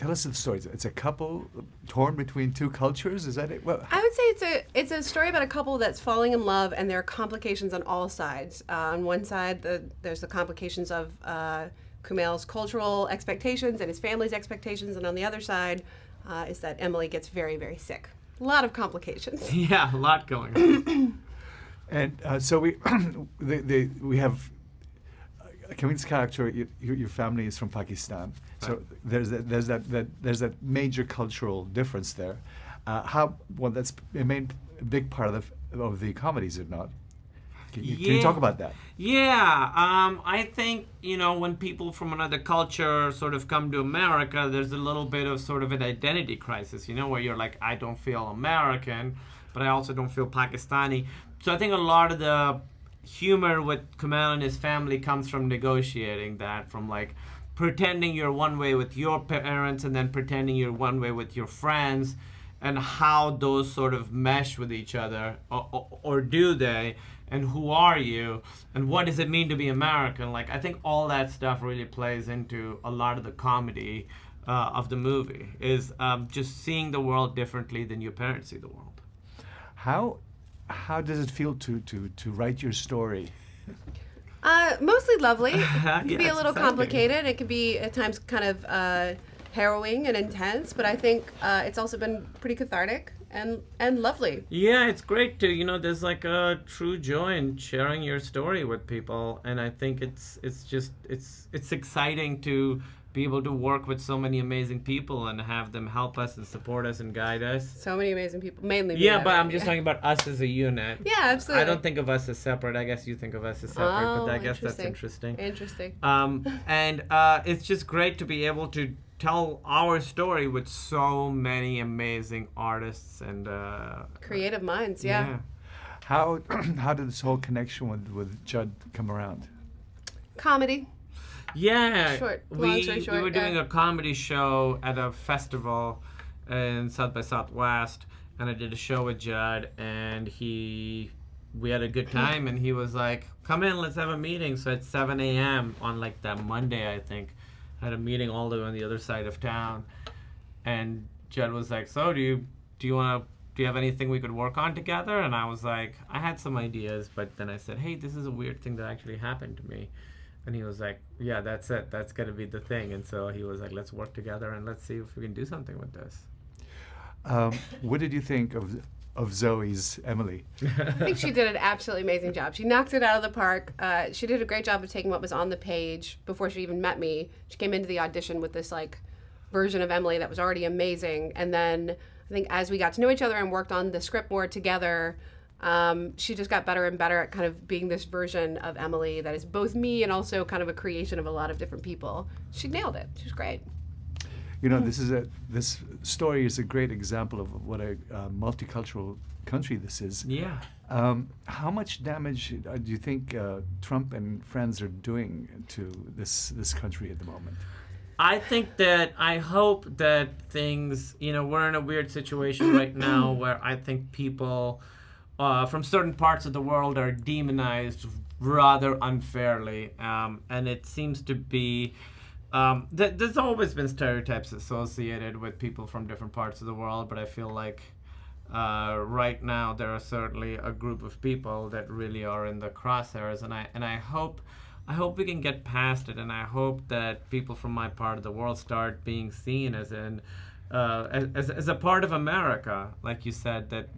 tell us the story. It's a couple torn between two cultures. Is that it? Well, I would say it's a story about a couple that's falling in love, and there are complications on all sides. On one side, there's the complications of Kumail's cultural expectations and his family's expectations, and on the other side is that Emily gets very, very sick. A lot of complications. Yeah, a lot going on. and so we we have Kumail's character. Your family is from Pakistan, so there's that major cultural difference there. That's a big part of the comedies, if not. Can you talk about that? Yeah, I think, when people from another culture sort of come to America, there's a little bit of sort of an identity crisis, where you're like, I don't feel American, but I also don't feel Pakistani. So I think a lot of the humor with Kumail and his family comes from negotiating that, from like pretending you're one way with your parents and then pretending you're one way with your friends, and how those sort of mesh with each other, or do they? And who are you? And what does it mean to be American? Like, I think all that stuff really plays into a lot of the comedy of the movie, is just seeing the world differently than your parents see the world. How does it feel to write your story? Mostly lovely. It can be a little exciting. Complicated. It can be at times kind of harrowing and intense, but I think it's also been pretty cathartic and lovely. Yeah, it's great to, there's like a true joy in sharing your story with people, and I think it's exciting to be able to work with so many amazing people and have them help us and support us and guide us. So many amazing people, mainly me. Yeah, but I'm just talking about us as a unit. Yeah, absolutely. I don't think of us as separate. I guess you think of us as separate, but I guess that's interesting. Interesting. And it's just great to be able to tell our story with so many amazing artists and creative minds. Yeah. How did this whole connection with Judd come around? Comedy. Yeah, long story short, we were doing a comedy show at a festival in South by Southwest, and I did a show with Judd, and we had a good time, and he was like, come in, let's have a meeting. So at 7 a.m. on like that Monday, I think, I had a meeting all the way on the other side of town, and Judd was like, so do you have anything we could work on together? And I was like, I had some ideas, but then I said, hey, this is a weird thing that actually happened to me. And he was like, yeah, that's it. That's going to be the thing. And so he was like, let's work together and let's see if we can do something with this. What did you think of Zoe's Emily? I think she did an absolutely amazing job. She knocked it out of the park. She did a great job of taking what was on the page before she even met me. She came into the audition with this like version of Emily that was already amazing. And then I think as we got to know each other and worked on the script more together, she just got better and better at kind of being this version of Emily that is both me and also kind of a creation of a lot of different people. She nailed it. She was great. This story is a great example of what a multicultural country this is. Yeah. How much damage do you think Trump and friends are doing to this country at the moment? I hope that things, we're in a weird situation right now where I think people from certain parts of the world are demonized rather unfairly. And it seems to be, there's always been stereotypes associated with people from different parts of the world, but I feel like right now there are certainly a group of people that really are in the crosshairs, and I hope we can get past it, and I hope that people from my part of the world start being seen as a part of America, like you said, that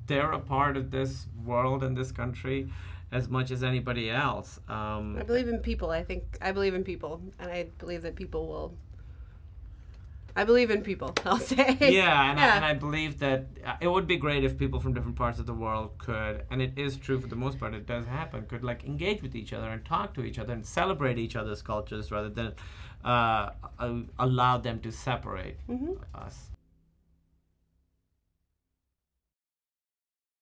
they're a part of this world and this country as much as anybody else. I believe in people. I believe in people, and I believe that people will. I believe in people, I'll say. Yeah, and I believe that it would be great if people from different parts of the world could, and it is true for the most part, it does happen, could like engage with each other and talk to each other and celebrate each other's cultures rather than allow them to separate us.